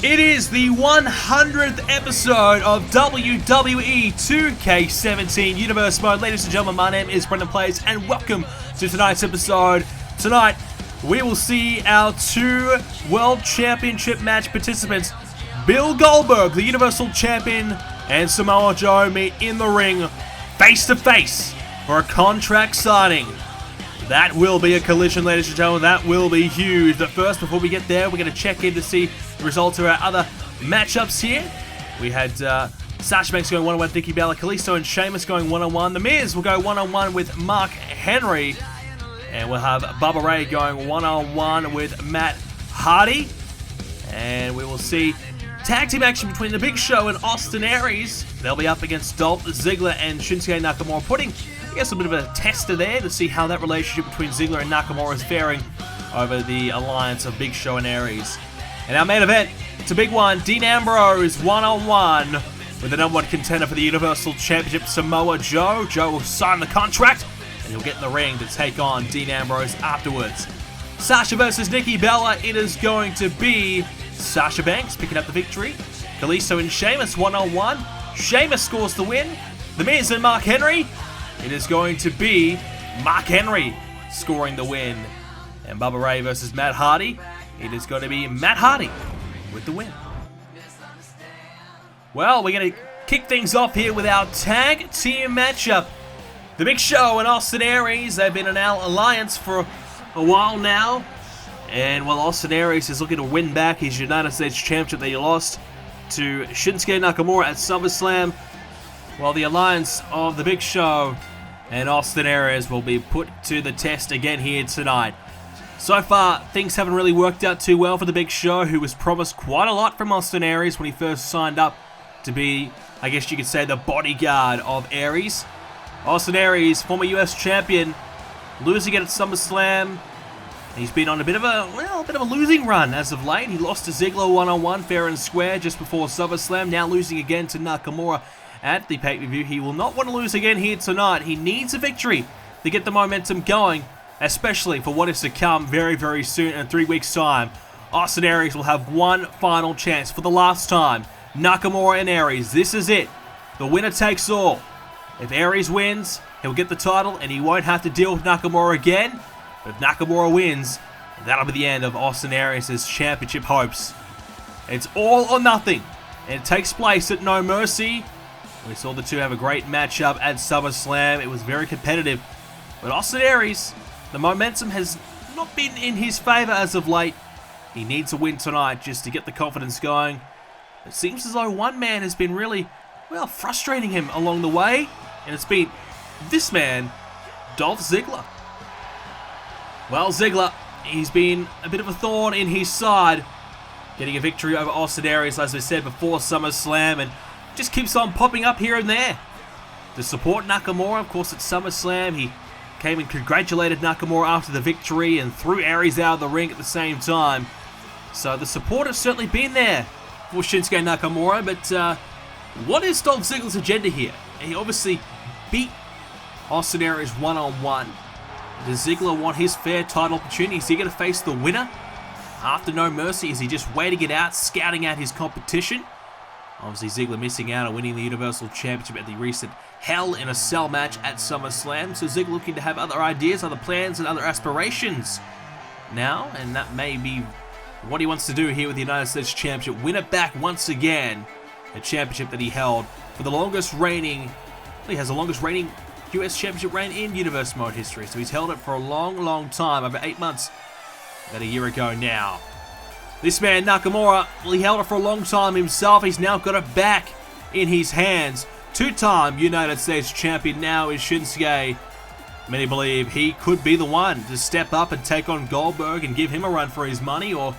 It is the 100th episode of WWE 2k17 Universe Mode. Ladies and gentlemen, my name is BrendenPlayz and welcome to tonight's episode. Tonight, we will see our two World Championship match participants, Bill Goldberg, the Universal Champion, and Samoa Joe meet in the ring, face to face, for a contract signing. That will be a collision, ladies and gentlemen. That will be huge. But first, before we get there, we're going to check in to see the results of our other matchups here. We had Sasha Banks going one-on-one with Nikki Bella, Kalisto and Sheamus going one-on-one. The Miz will go one-on-one with Mark Henry. And we'll have Bubba Ray going one-on-one with Matt Hardy. And we will see tag team action between The Big Show and Austin Aries. They'll be up against Dolph Ziggler and Shinsuke Nakamura, putting, I guess, a bit of a tester there to see how that relationship between Ziggler and Nakamura is faring over the alliance of Big Show and Aries. And our main event, it's a big one. Dean Ambrose one-on-one with the #1 contender for the Universal Championship, Samoa Joe. Joe will sign the contract and he'll get in the ring to take on Dean Ambrose afterwards. Sasha versus Nikki Bella, it is going to be Sasha Banks picking up the victory. Kalisto and Sheamus one-on-one. Sheamus scores the win. The Miz and Mark Henry, it is going to be Mark Henry scoring the win. And Bubba Ray versus Matt Hardy, it is going to be Matt Hardy with the win. Well, we're going to kick things off here with our tag team matchup. The Big Show and Austin Aries, they've been in our alliance for a while now. And while Austin Aries is looking to win back his United States Championship that he lost to Shinsuke Nakamura at SummerSlam, while the alliance of The Big Show and Austin Aries will be put to the test again here tonight. So far, things haven't really worked out too well for The Big Show, who was promised quite a lot from Austin Aries when he first signed up to be, I guess you could say, the bodyguard of Aries. Austin Aries, former US champion, losing it at SummerSlam. He's been on a bit of a losing run as of late. He lost to Ziggler one-on-one, fair and square, just before SummerSlam. Now losing again to Nakamura at the pay-per-view. He will not want to lose again here tonight. He needs a victory to get the momentum going, especially for what is to come very, very soon in 3 weeks' time. Austin Aries will have one final chance for the last time. Nakamura and Aries, this is it. The winner takes all. If Aries wins, he'll get the title and he won't have to deal with Nakamura again. But if Nakamura wins, that'll be the end of Austin Aries' championship hopes. It's all or nothing, and it takes place at No Mercy. We saw the two have a great matchup at SummerSlam. It was very competitive. But Austin Aries, the momentum has not been in his favor as of late. He needs a win tonight just to get the confidence going. It seems as though one man has been really, well, frustrating him along the way. And it's been this man, Dolph Ziggler. Well, Ziggler, he's been a bit of a thorn in his side, getting a victory over Austin Aries, as we said, before SummerSlam, and just keeps on popping up here and there. To support Nakamura, of course, at SummerSlam, he came and congratulated Nakamura after the victory and threw Aries out of the ring at the same time. So the support has certainly been there for Shinsuke Nakamura, but what is Dolph Ziggler's agenda here? He obviously beat Austin Aries one-on-one. Does Ziggler want his fair title opportunity? Is he going to face the winner after No Mercy? Is he just waiting it out, scouting out his competition? Obviously, Ziggler missing out on winning the Universal Championship at the recent Hell in a Cell match at SummerSlam. So Ziggler looking to have other ideas, other plans, and other aspirations now. And that may be what he wants to do here with the United States Championship. Win it back once again. A championship that he held for the longest reigning... Well, he has the longest reigning US Championship reign in Universe Mode history. So he's held it for a long, long time, over 8 months, about a year ago now. This man, Nakamura, well, he held it for a long time himself. He's now got it back in his hands. Two-time United States Champion now is Shinsuke. Many believe he could be the one to step up and take on Goldberg and give him a run for his money, or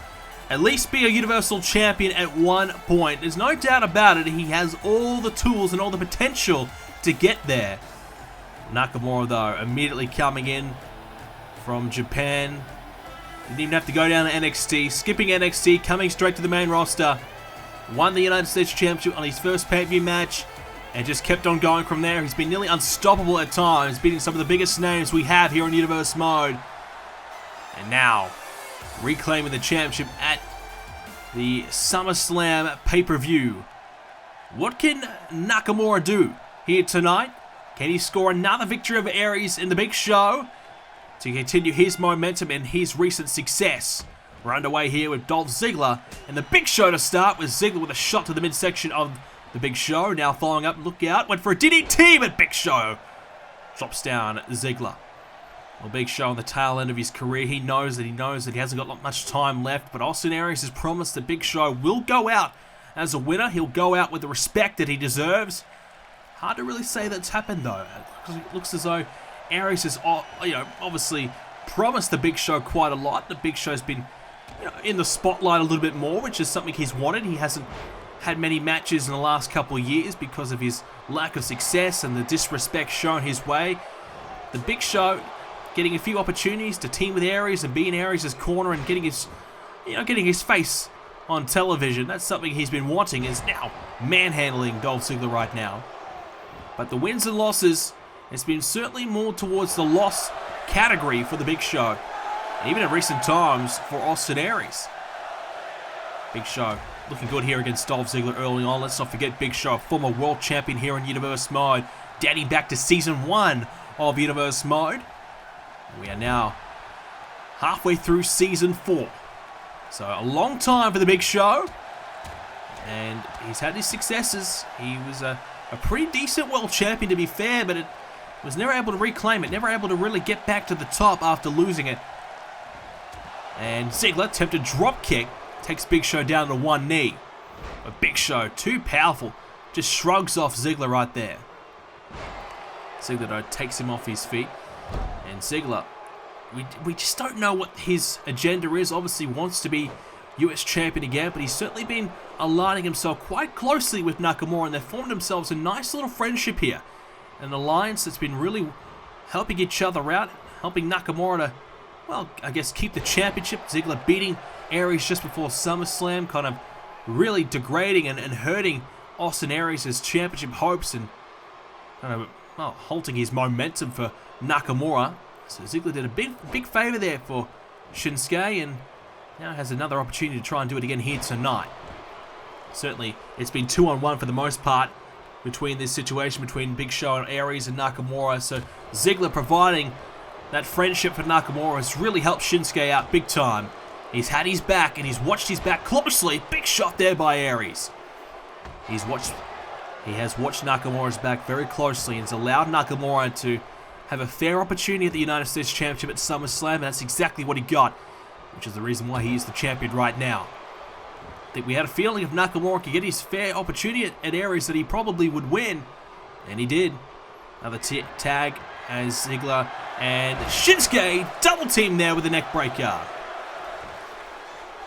at least be a Universal Champion at one point. There's no doubt about it. He has all the tools and all the potential to get there. Nakamura, though, immediately coming in from Japan. Didn't even have to go down to NXT. Skipping NXT, coming straight to the main roster. Won the United States Championship on his first pay-per-view match and just kept on going from there. He's been nearly unstoppable at times, beating some of the biggest names we have here in Universe Mode. And now, reclaiming the championship at the SummerSlam pay-per-view. What can Nakamura do here tonight? Can he score another victory over Aries in the Big Show to continue his momentum and his recent success? We're underway here with Dolph Ziggler and the Big Show to start, with Ziggler with a shot to the midsection of the Big Show. Now following up, look out, went for a DDT, but Big Show drops down Ziggler. Well, Big Show on the tail end of his career, he knows that he hasn't got much time left, but Austin Aries has promised that Big Show will go out as a winner. He'll go out with the respect that he deserves. Hard to really say that's happened though. It looks as though Aries has, obviously promised the Big Show quite a lot. The Big Show's been, in the spotlight a little bit more, which is something he's wanted. He hasn't had many matches in the last couple of years because of his lack of success and the disrespect shown his way. The Big Show getting a few opportunities to team with Aries and be in Aries' corner and getting his face on television. That's something he's been wanting, is now manhandling Dolph Ziggler right now. But the wins and losses, it's been certainly more towards the loss category for the Big Show. Even in recent times for Austin Aries. Big Show looking good here against Dolph Ziggler early on. Let's not forget Big Show, former world champion here in Universe Mode, dating back to Season 1 of Universe Mode. We are now halfway through Season 4. So a long time for the Big Show. And he's had his successes. He was a pretty decent world champion, to be fair, but it was never able to reclaim it, never able to really get back to the top after losing it. And Ziggler, attempted drop kick, takes Big Show down to one knee. But Big Show, too powerful, just shrugs off Ziggler right there. Ziggler, though, takes him off his feet. And Ziggler, we just don't know what his agenda is. Obviously wants to be US champion again, but he's certainly been aligning himself quite closely with Nakamura, and they've formed themselves a nice little friendship here. An alliance that's been really helping each other out, helping Nakamura to, well, I guess keep the championship. Ziggler beating Aries just before SummerSlam, kind of really degrading and hurting Austin Aries' championship hopes, and kind of, well, halting his momentum for Nakamura. So Ziggler did a big favor there for Shinsuke, and now has another opportunity to try and do it again here tonight. Certainly, it's been 2-on-1 for the most part between this situation between Big Show and Aries and Nakamura. So Ziggler providing that friendship for Nakamura has really helped Shinsuke out big time. He's had his back, and he's watched his back closely. Big shot there by Aries. He has watched Nakamura's back very closely, and has allowed Nakamura to have a fair opportunity at the United States Championship at SummerSlam, and that's exactly what he got, which is the reason why he is the champion right now. I think we had a feeling if Nakamura could get his fair opportunity at Aries that he probably would win, and he did. Another tag as Ziggler and Shinsuke double team there with a neck breaker.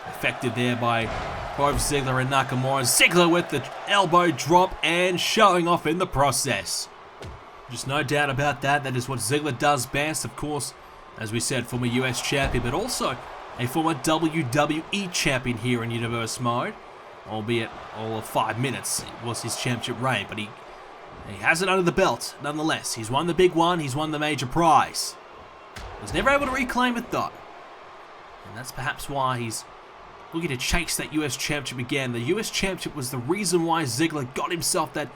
Effective there by both Ziggler and Nakamura. Ziggler with the elbow drop and showing off in the process. Just no doubt about that. That is what Ziggler does best. Of course, as we said, former US champion, but also a former WWE champion here in Universe Mode. Albeit all of 5 minutes was his championship reign, but he has it under the belt nonetheless. He's won the big one, he's won the major prize. Was never able to reclaim it though. And that's perhaps why he's looking to chase that US championship again. The US championship was the reason why Ziggler got himself that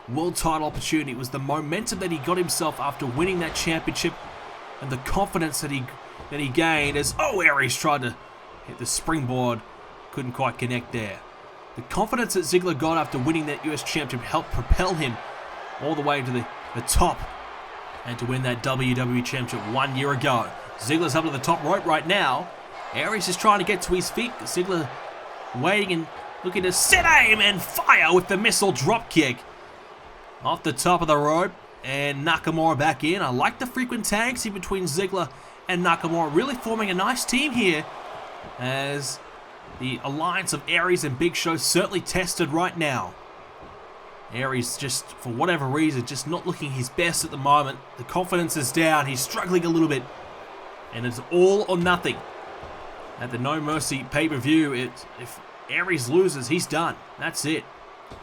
world title opportunity. It was the momentum that he got himself after winning that championship, and the confidence that he gained as Aries tried to hit the springboard, couldn't quite connect there. The confidence that Ziggler got after winning that US championship helped propel him all the way to the top and to win that WWE championship 1 year ago. Ziggler's up to the top rope right now. Aries is trying to get to his feet. Ziggler waiting and looking to set aim and fire with the missile drop kick. Off the top of the rope, and Nakamura back in. I like the frequent tags here between Ziggler and Nakamura, really forming a nice team here, as the alliance of Aries and Big Show certainly tested right now. Aries, just for whatever reason, just not looking his best at the moment. The confidence is down. He's struggling a little bit, and it's all or nothing. At the No Mercy pay-per-view, if Aries loses, he's done. That's it.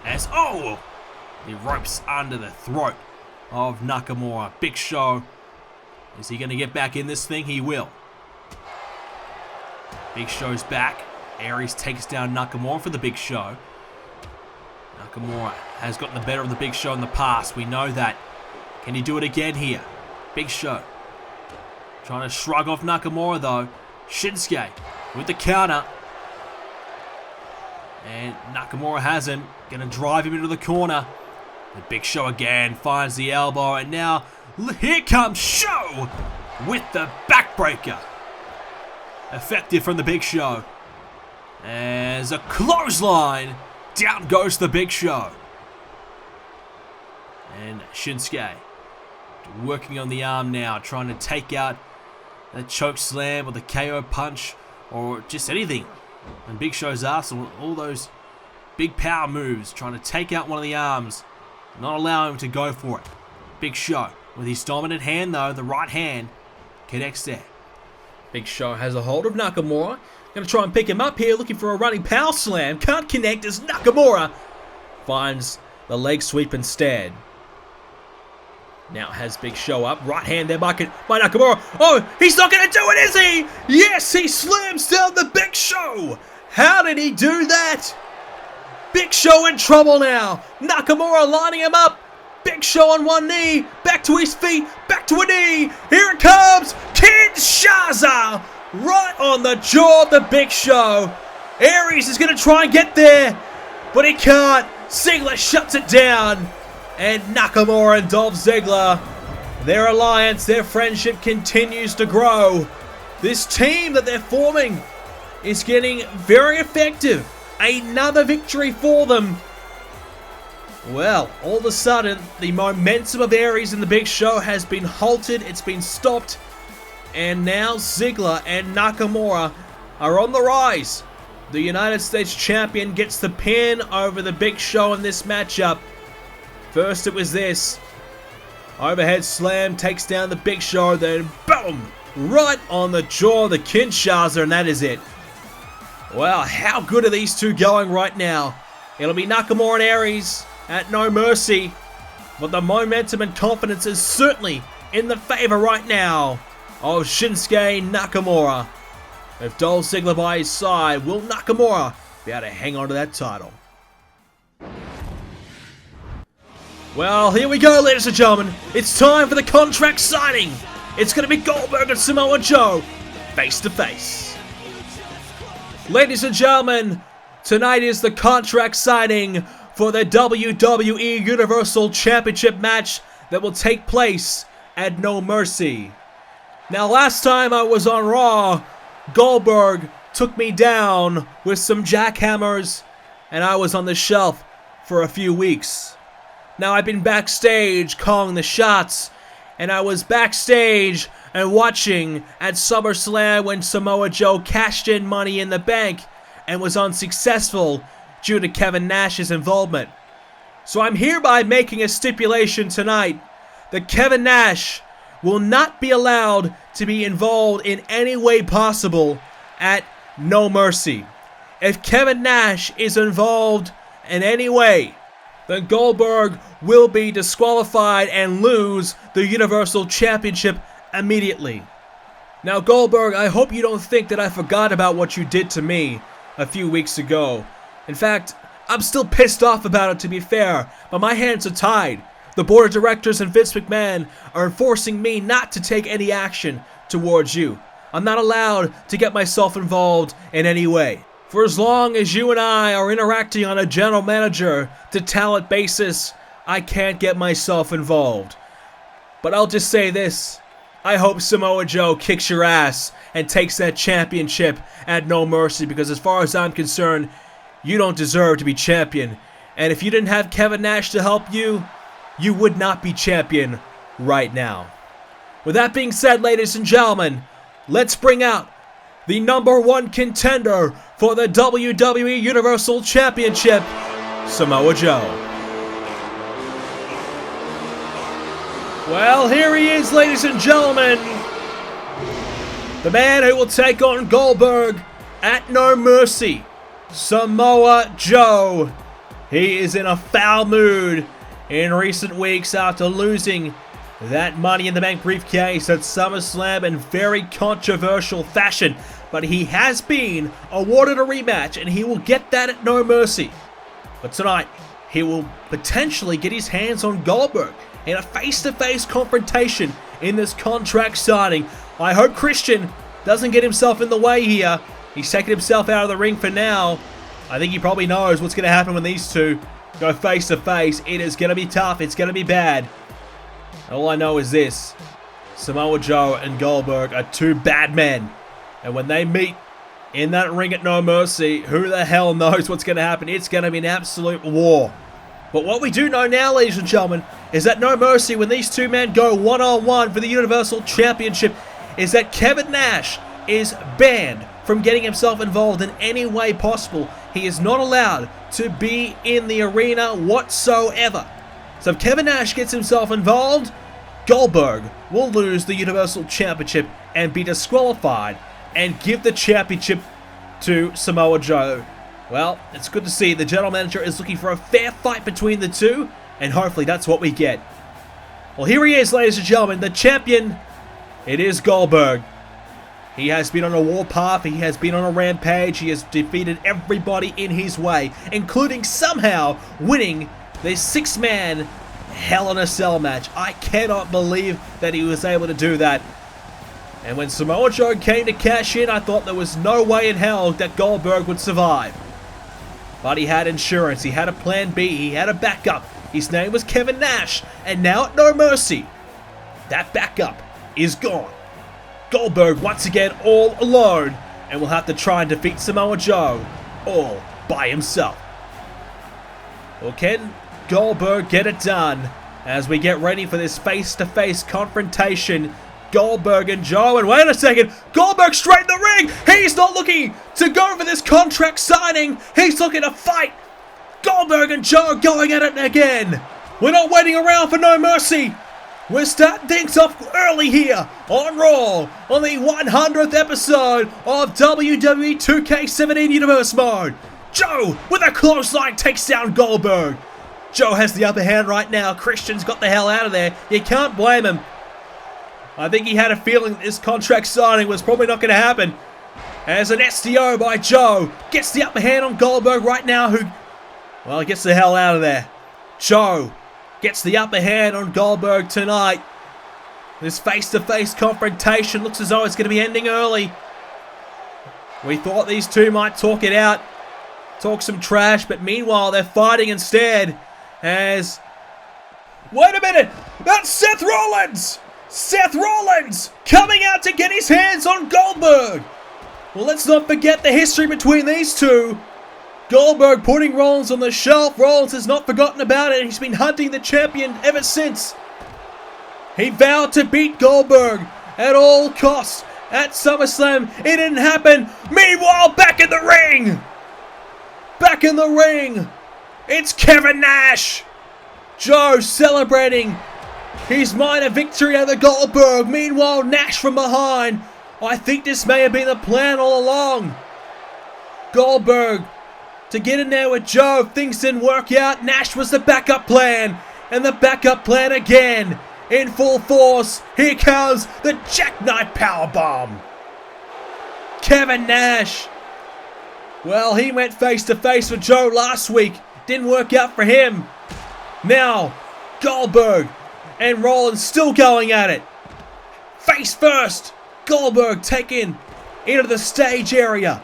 As the ropes under the throat of Nakamura. Big Show, is he going to get back in this thing? He will. Big Show's back, Aries takes down Nakamura for the Big Show. Nakamura has gotten the better of the Big Show in the past. We know that. Can he do it again here? Big Show. Trying to shrug off Nakamura though. Shinsuke with the counter. And Nakamura has him. Gonna drive him into the corner. The Big Show again finds the elbow. And now here comes Show with the backbreaker. Effective from the Big Show. As a clothesline. Down goes the Big Show. And Shinsuke working on the arm now. Trying to take out the choke slam or the KO punch. Or just anything. And Big Show's arsenal, all those big power moves. Trying to take out one of the arms. Not allowing him to go for it. Big Show with his dominant hand though. The right hand connects there. Big Show has a hold of Nakamura. Going to try and pick him up here, looking for a running power slam. Can't connect as Nakamura finds the leg sweep instead. Now has Big Show up. Right hand there by Nakamura. Oh, he's not going to do it, is he? Yes, he slams down the Big Show. How did he do that? Big Show in trouble now. Nakamura lining him up. Big Show on one knee. Back to his feet. Back to a knee. Here it comes. Kinshasa. Right on the jaw of the Big Show. Aries is going to try and get there, but he can't. Ziggler shuts it down. And Nakamura and Dolph Ziggler, their alliance, their friendship continues to grow. This team that they're forming is getting very effective. Another victory for them. Well, all of a sudden, the momentum of Aries and the Big Show has been halted. It's been stopped. And now Ziggler and Nakamura are on the rise. The United States Champion gets the pin over the Big Show in this matchup. First it was this. Overhead slam takes down the Big Show, then boom! Right on the jaw of the Kinshasa, and that is it. Well, how good are these two going right now? It'll be Nakamura and Aries at No Mercy. But the momentum and confidence is certainly in the favor right now of Shinsuke Nakamura. With Dolph Ziggler by his side, will Nakamura be able to hang on to that title? Well, here we go, ladies and gentlemen. It's time for the contract signing. It's going to be Goldberg and Samoa Joe, face to face. Ladies and gentlemen, tonight is the contract signing for the WWE Universal Championship match that will take place at No Mercy. Now, last time I was on Raw, Goldberg took me down with some jackhammers, and I was on the shelf for a few weeks. Now, I've been backstage calling the shots, and I was backstage and watching at SummerSlam when Samoa Joe cashed in Money in the Bank and was unsuccessful due to Kevin Nash's involvement. So I'm hereby making a stipulation tonight that Kevin Nash will not be allowed to be involved in any way possible at No Mercy. If Kevin Nash is involved in any way, then Goldberg will be disqualified and lose the Universal Championship immediately. Now, Goldberg, I hope you don't think that I forgot about what you did to me a few weeks ago. In fact, I'm still pissed off about it, to be fair, but my hands are tied. The board of directors and Vince McMahon are enforcing me not to take any action towards you. I'm not allowed to get myself involved in any way. For as long as you and I are interacting on a general manager to talent basis, I can't get myself involved. But I'll just say this. I hope Samoa Joe kicks your ass and takes that championship at No Mercy, because as far as I'm concerned, you don't deserve to be champion. And if you didn't have Kevin Nash to help you, you would not be champion right now. With that being said, ladies and gentlemen, let's bring out the #1 contender for the WWE Universal Championship, Samoa Joe. Well, here he is, ladies and gentlemen. The man who will take on Goldberg at No Mercy, Samoa Joe. He is in a foul mood in recent weeks after losing that Money in the Bank briefcase at SummerSlam in very controversial fashion. But he has been awarded a rematch, and he will get that at No Mercy. But tonight, he will potentially get his hands on Goldberg in a face-to-face confrontation in this contract signing. I hope Christian doesn't get himself in the way here. He's taken himself out of the ring for now. I think he probably knows what's going to happen when these two go face-to-face. It is going to be tough. It's going to be bad. All I know is this. Samoa Joe and Goldberg are two bad men. And when they meet in that ring at No Mercy, who the hell knows what's going to happen? It's going to be an absolute war. But what we do know now, ladies and gentlemen, is that No Mercy, when these two men go one-on-one for the Universal Championship, is that Kevin Nash is banned from getting himself involved in any way possible. He is not allowed to be in the arena whatsoever. So if Kevin Nash gets himself involved, Goldberg will lose the Universal Championship and be disqualified and give the championship to Samoa Joe. Well, it's good to see the general manager is looking for a fair fight between the two, and hopefully that's what we get. Well, here he is, ladies and gentlemen, the champion. It is Goldberg. He has been on a warpath, he has been on a rampage, he has defeated everybody in his way, including somehow winning this 6-man Hell in a Cell match. I cannot believe that he was able to do that. And when Samoa Joe came to cash in, I thought there was no way in hell that Goldberg would survive. But he had insurance, he had a plan B, he had a backup. His name was Kevin Nash, and now at No Mercy, that backup is gone. Goldberg once again all alone, and will have to try and defeat Samoa Joe all by himself. Well, can Goldberg get it done as we get ready for this face-to-face confrontation? Goldberg and Joe, and wait a second, Goldberg straight in the ring. He's not looking to go for this contract signing. He's looking to fight. Goldberg and Joe going at it again. We're not waiting around for No Mercy. We're starting things off early here on Raw on the 100th episode of WWE 2k17 Universe Mode. Joe with a clothesline takes down Goldberg. Joe has the upper hand right now. Christian's got the hell out of there. You can't blame him. I think he had a feeling this contract signing was probably not going to happen. As an STO by Joe gets the upper hand on Goldberg right now, who, well, gets the hell out of there. Joe gets the upper hand on Goldberg tonight. This face-to-face confrontation looks as though it's going to be ending early. We thought these two might talk it out, talk some trash, but meanwhile they're fighting instead. As, wait a minute, that's Seth Rollins! Seth Rollins coming out to get his hands on Goldberg. Well, let's not forget the history between these two. Goldberg putting Rollins on the shelf. Rollins has not forgotten about it. He's been hunting the champion ever since. He vowed to beat Goldberg at all costs at SummerSlam. It didn't happen. Meanwhile, back in the ring. Back in the ring. It's Kevin Nash. Joe celebrating his minor victory over Goldberg. Meanwhile, Nash from behind. I think this may have been the plan all along. Goldberg to get in there with Joe. Things didn't work out. Nash was the backup plan. And the backup plan again. In full force. Here comes the jackknife powerbomb. Kevin Nash. Well, he went face to face with Joe last week. Didn't work out for him. Now, Goldberg and Rollins still going at it. Face first. Goldberg taken into the stage area.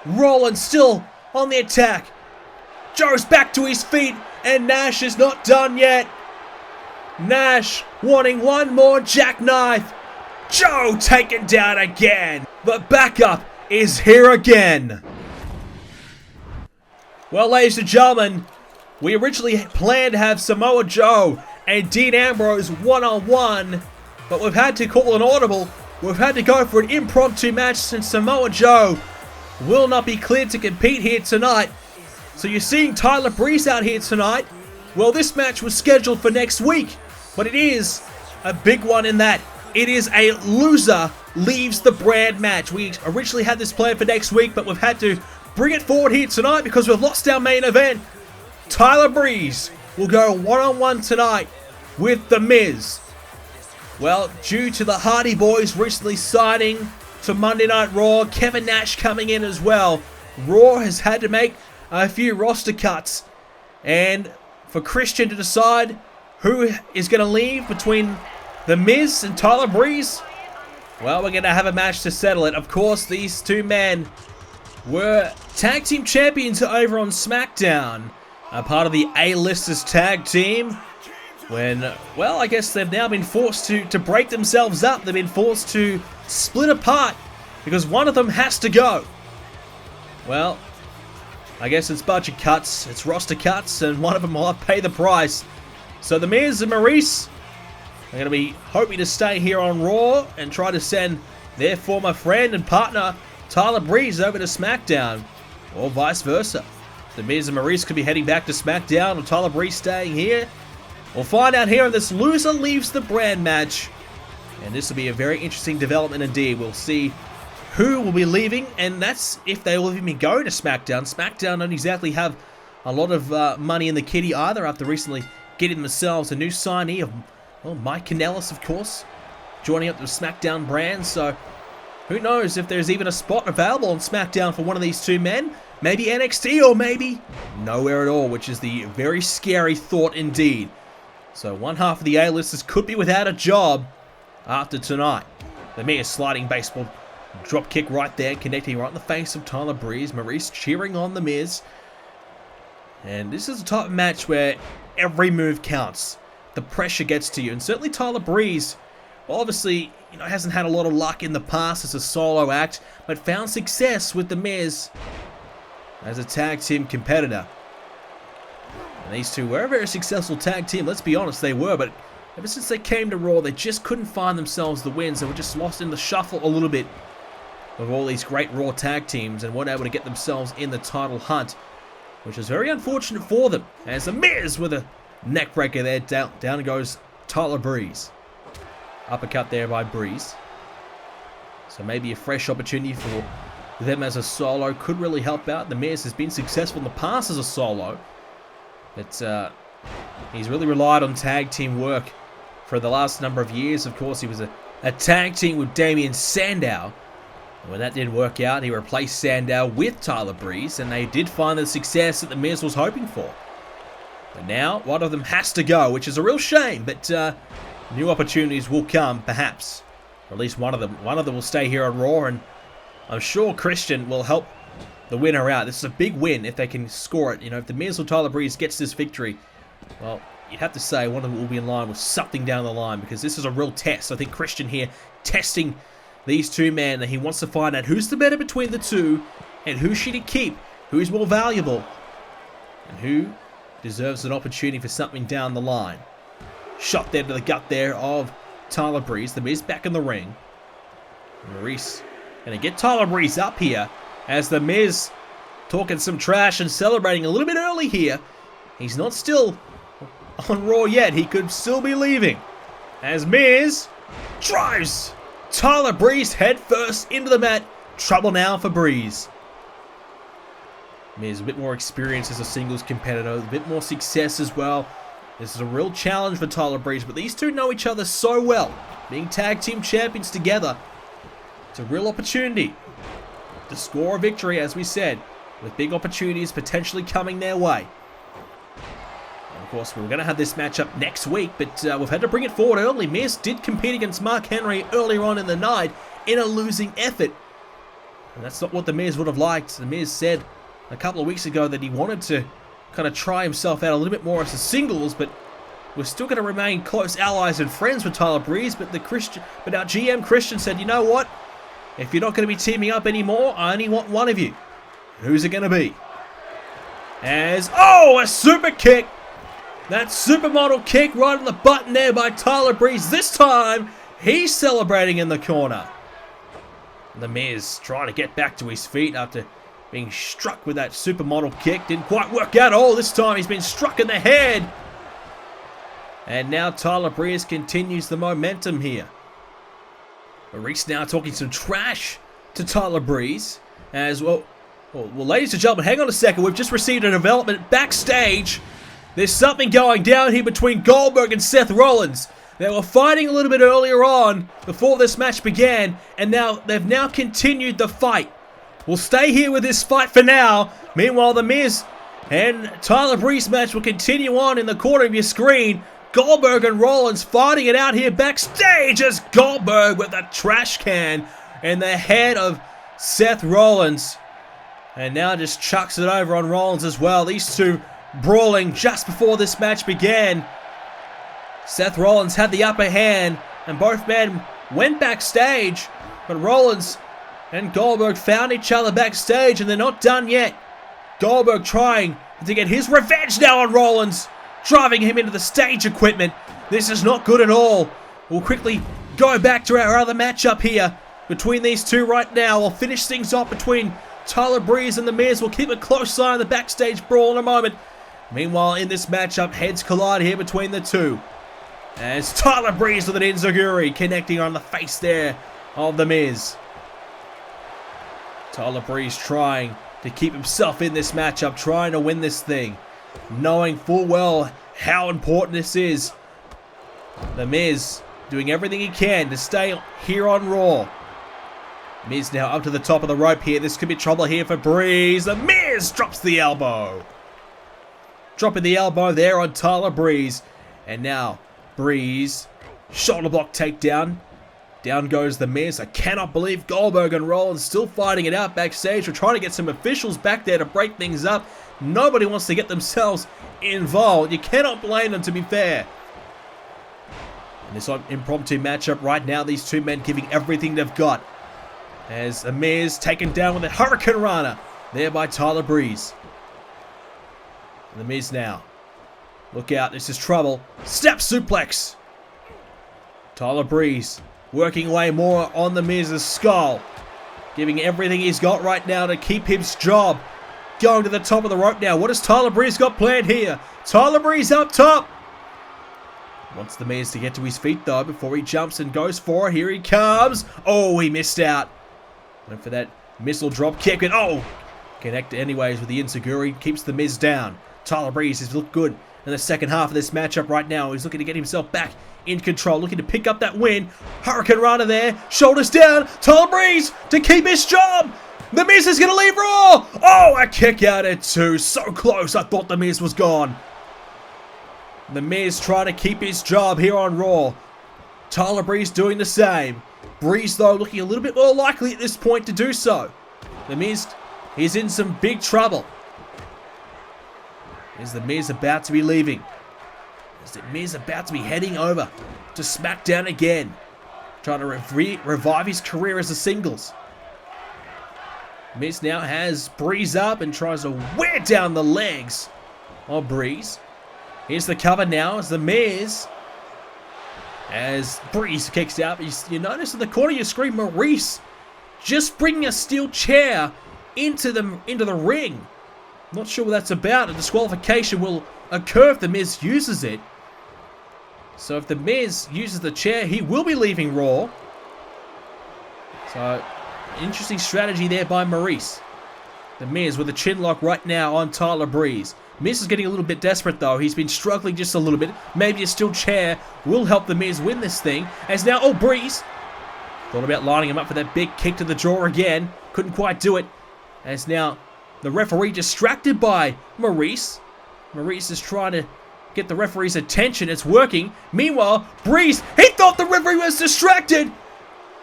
Rollins still on the attack. Joe's back to his feet, and Nash is not done yet. Nash wanting one more jackknife. Joe taken down again. The backup is here again. Well, ladies and gentlemen, we originally planned to have Samoa Joe and Dean Ambrose one-on-one, but we've had to call an audible. We've had to go for an impromptu match since Samoa Joe will not be cleared to compete here tonight. So you're seeing Tyler Breeze out here tonight. Well, this match was scheduled for next week, but it is a big one in that it is a loser leaves the brand match. We originally had this planned for next week, but we've had to bring it forward here tonight because we've lost our main event. Tyler Breeze will go one-on-one tonight with The Miz. Well, due to the Hardy Boys recently signing to Monday Night Raw, Kevin Nash coming in as well, Raw has had to make a few roster cuts. And for Christian to decide who is going to leave between The Miz and Tyler Breeze, well, we're going to have a match to settle it. Of course, these two men were tag team champions over on Smackdown, a part of the A-Listers tag team. When, well, I guess they've now been forced to break themselves up. They've been forced to split apart because one of them has to go. Well, I guess it's budget cuts, it's roster cuts, and one of them will have to pay the price. So The Miz and Maurice are going to be hoping to stay here on Raw and try to send their former friend and partner Tyler Breeze over to SmackDown, or vice versa. The Miz and Maurice could be heading back to SmackDown, or Tyler Breeze staying here. We'll find out here in this loser leaves the brand match, and this will be a very interesting development indeed. We'll see who will be leaving, and that's if they will even go to SmackDown. SmackDown don't exactly have a lot of money in the kitty either, after recently getting themselves a new signee of, well, Mike Kanellis, of course, joining up the SmackDown brand. So who knows if there's even a spot available on SmackDown for one of these two men. Maybe NXT, or maybe nowhere at all, which is the very scary thought indeed. So one half of the A-listers could be without a job after tonight. The Miz sliding baseball drop kick right there, connecting right in the face of Tyler Breeze. Maurice cheering on The Miz. And this is a type of match where every move counts. The pressure gets to you. And certainly Tyler Breeze, well, obviously, hasn't had a lot of luck in the past as a solo act, but found success with The Miz as a tag team competitor. And these two were a very successful tag team, let's be honest, they were, but ever since they came to Raw, they just couldn't find themselves the wins. They were just lost in the shuffle a little bit of all these great Raw tag teams and weren't able to get themselves in the title hunt, which is very unfortunate for them. As The Miz with a neck breaker there, down goes Tyler Breeze. Uppercut there by Breeze. So maybe a fresh opportunity for them as a solo could really help out. The Miz has been successful in the past as a solo, but he's really relied on tag team work for the last number of years. Of course, he was a tag team with Damien Sandow. And when that didn't work out, he replaced Sandow with Tyler Breeze, and they did find the success that The Miz was hoping for. But now, one of them has to go, which is a real shame, but new opportunities will come, perhaps. Or at least one of them. One of them will stay here on Raw, and I'm sure Christian will help the winner out. This is a big win if they can score it. If The Miz or Tyler Breeze gets this victory, well, you'd have to say one of them will be in line with something down the line, because this is a real test. I think Christian here testing these two men, and he wants to find out who's the better between the two, and who should he keep, who's more valuable, and who deserves an opportunity for something down the line. Shot there to the gut there of Tyler Breeze. The Miz back in the ring. Maurice going to get Tyler Breeze up here as The Miz talking some trash and celebrating a little bit early here. He's not still on Raw yet. He could still be leaving. As Miz drives Tyler Breeze head first into the mat. Trouble now for Breeze. Miz a bit more experience as a singles competitor, a bit more success as well. This is a real challenge for Tyler Breeze, but these two know each other so well. Being tag team champions together, it's a real opportunity to score a victory, as we said, with big opportunities potentially coming their way. And of course, we're going to have this matchup next week, but we've had to bring it forward early. Miz did compete against Mark Henry earlier on in the night in a losing effort. And that's not what The Miz would have liked. The Miz said a couple of weeks ago that he wanted to kind of try himself out a little bit more as a singles, but we're still going to remain close allies and friends with Tyler Breeze. But our GM Christian said, you know what? If you're not going to be teaming up anymore, I only want one of you. Who's it going to be? A super kick. That supermodel kick right on the button there by Tyler Breeze. This time, he's celebrating in the corner. The Miz trying to get back to his feet after being struck with that supermodel kick. Didn't quite work out. This time he's been struck in the head. And now Tyler Breeze continues the momentum here. Maurice now talking some trash to Tyler Breeze. As well, ladies and gentlemen, hang on a second. We've just received a development backstage. There's something going down here between Goldberg and Seth Rollins. They were fighting a little bit earlier on before this match began, and now they've continued the fight. We'll stay here with this fight for now. Meanwhile, The Miz and Tyler Breeze match will continue on in the corner of your screen. Goldberg and Rollins fighting it out here backstage as Goldberg with a trash can in the head of Seth Rollins. And now just chucks it over on Rollins as well. These two brawling just before this match began. Seth Rollins had the upper hand and both men went backstage. But Rollins and Goldberg found each other backstage and they're not done yet. Goldberg trying to get his revenge now on Rollins, driving him into the stage equipment. This is not good at all. We'll quickly go back to our other matchup here between these two right now. We'll finish things off between Tyler Breeze and The Miz. We'll keep a close eye on the backstage brawl in a moment. Meanwhile, in this matchup, heads collide here between the two. As Tyler Breeze with an enziguri connecting on the face there of The Miz. Tyler Breeze trying to keep himself in this matchup, trying to win this thing, knowing full well how important this is. The Miz doing everything he can to stay here on Raw. Miz now up to the top of the rope here. This could be trouble here for Breeze. The Miz drops the elbow. Dropping the elbow there on Tyler Breeze. And now Breeze, shoulder block takedown. Down goes The Miz. I cannot believe Goldberg and Rollins still fighting it out backstage. We're trying to get some officials back there to break things up. Nobody wants to get themselves involved. You cannot blame them, to be fair. In this impromptu matchup right now, these two men giving everything they've got. As The Miz taken down with a Hurricane Rana there by Tyler Breeze. The Miz now. Look out, this is trouble. Step suplex. Tyler Breeze working way more on The Miz's skull. Giving everything he's got right now to keep his job. Going to the top of the rope now. What has Tyler Breeze got planned here? Tyler Breeze up top. Wants The Miz to get to his feet though before he jumps and goes for it. Here he comes. Oh, he missed out. Went for that missile drop kick and oh! Connect anyways with the enziguri. Keeps The Miz down. Tyler Breeze has looked good in the second half of this matchup right now. He's looking to get himself back in control. Looking to pick up that win. Hurricane Rana there. Shoulders down. Tyler Breeze to keep his job. The Miz is going to leave Raw. Oh, a kick out at two. So close. I thought The Miz was gone. The Miz trying to keep his job here on Raw. Tyler Breeze doing the same. Breeze, though, looking a little bit more likely at this point to do so. The Miz, he's in some big trouble. Is The Miz about to be leaving? Is The Miz about to be heading over to Smackdown again? Trying to revive his career as a singles. Miz now has Breeze up and tries to wear down the legs of Breeze. Here's the cover now as The Miz. As Breeze kicks out, you notice in the corner of your screen, Maurice just bringing a steel chair into the ring. Not sure what that's about. A disqualification will occur if The Miz uses it. So if The Miz uses the chair, he will be leaving Raw. So, interesting strategy there by Maurice. The Miz with a chin lock right now on Tyler Breeze. Miz is getting a little bit desperate though. He's been struggling just a little bit. Maybe a steel chair will help The Miz win this thing. As now, oh, Breeze thought about lining him up for that big kick to the jaw again. Couldn't quite do it. As now, the referee distracted by Maurice. Maurice is trying to get the referee's attention. It's working. Meanwhile, Breeze, he thought the referee was distracted.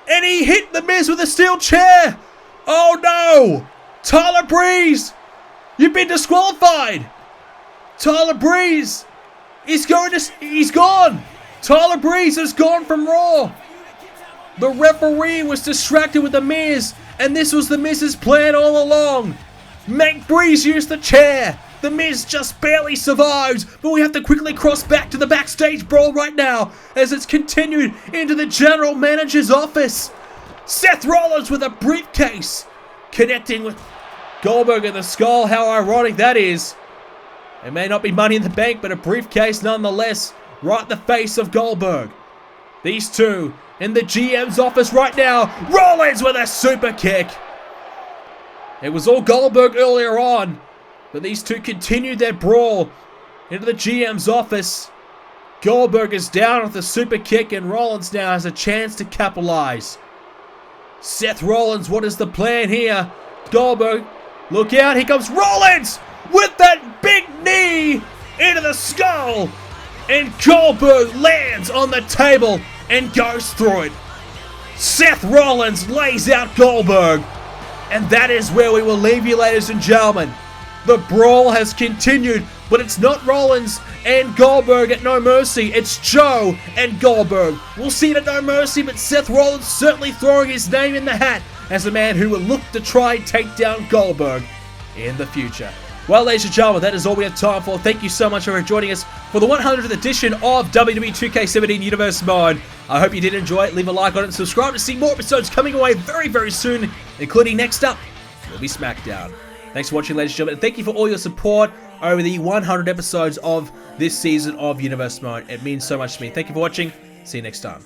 And he hit The Miz with a steel chair. Oh no! Tyler Breeze, you've been disqualified. Tyler Breeze is he's gone. Tyler Breeze has gone from Raw. The referee was distracted with The Miz, and this was The Miz's plan all along. Make Breeze use the chair. The Miz just barely survived, but we have to quickly cross back to the backstage brawl right now as it's continued into the general manager's office. Seth Rollins with a briefcase connecting with Goldberg in the skull. How ironic that is. It may not be money in the bank, but a briefcase nonetheless, right in the face of Goldberg. These two in the GM's office right now. Rollins with a super kick. It was all Goldberg earlier on, but these two continued their brawl into the GM's office. Goldberg is down with the super kick, and Rollins now has a chance to capitalize. Seth Rollins, what is the plan here? Goldberg, look out, here comes Rollins with that big knee into the skull. And Goldberg lands on the table and goes through it. Seth Rollins lays out Goldberg. And that is where we will leave you, ladies and gentlemen. The brawl has continued, but it's not Rollins and Goldberg at No Mercy. It's Joe and Goldberg. We'll see it at No Mercy, but Seth Rollins certainly throwing his name in the hat as a man who will look to try and take down Goldberg in the future. Well, ladies and gentlemen, that is all we have time for. Thank you so much for joining us for the 100th edition of WWE 2k17 Universe Mode. I hope you did enjoy it. Leave a like on it and subscribe to see more episodes coming away very, very soon, including next up will be Smackdown. Thanks for watching, ladies and gentlemen, and thank you for all your support over the 100 episodes of this season of Universe Mode. It means so much to me. Thank you for watching. See you next time.